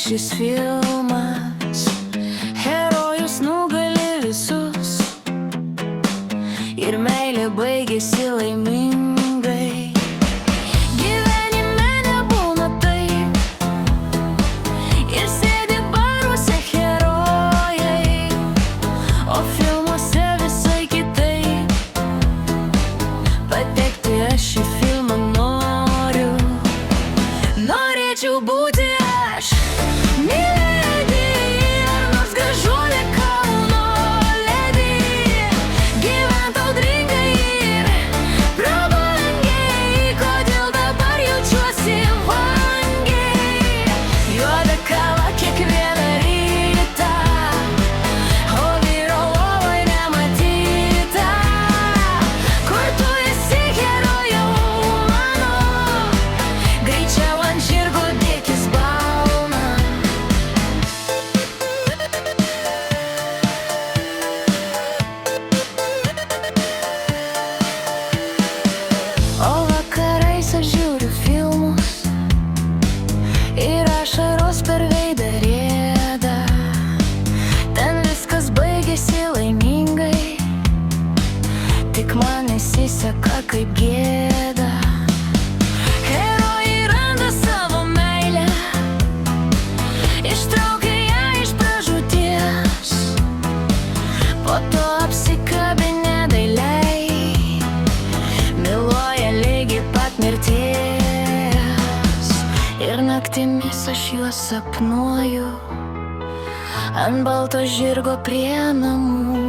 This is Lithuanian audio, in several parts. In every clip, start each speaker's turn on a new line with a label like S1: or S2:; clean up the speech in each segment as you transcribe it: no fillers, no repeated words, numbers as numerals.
S1: šis filmas. Herojus nugali visus ir meilė baigėsi laimingai. Gyvenime nebūna taip, ir sėdi baruose herojai, o filmuose visai kitaip. Patekti aš į filmą noriu, norėčiau būti aš. Miledi, ar nors gražuolė Kauno ledi, gyvent audringai ir prabangiai. Kodėl dabar jaučiuosi vangiai? Juoda kava kiekvieną rytą, o vyro lovoj nematyta. Kur tu esi, herojau mano? Greičiau ant žirgo dėkis balną. O vakarais aš žiūriu filmus ir ašaros per veidą rieda. Ten viskas baigėsi laimingai, tik man nesiseka kaip gėda. Herojai randa savo meilę, ištraukia ją iš pražūties, po to apsikabinę dailiai, myluoja lygi pat mirties. Ir naktimis aš juos sapnuoju ant balto žirgo prie namų.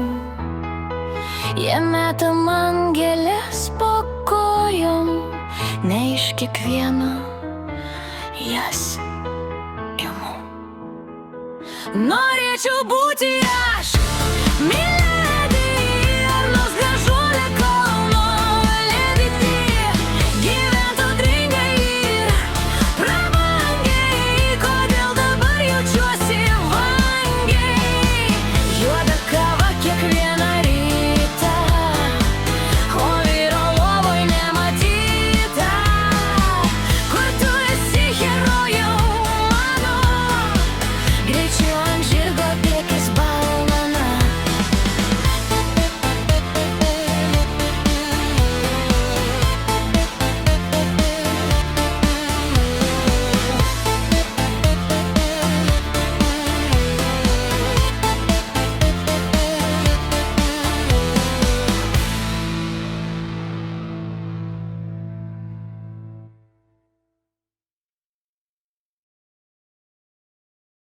S1: Jie meta man gėles po kojom, ne iš kiekvieno jas imu. Norėčiau būti aš.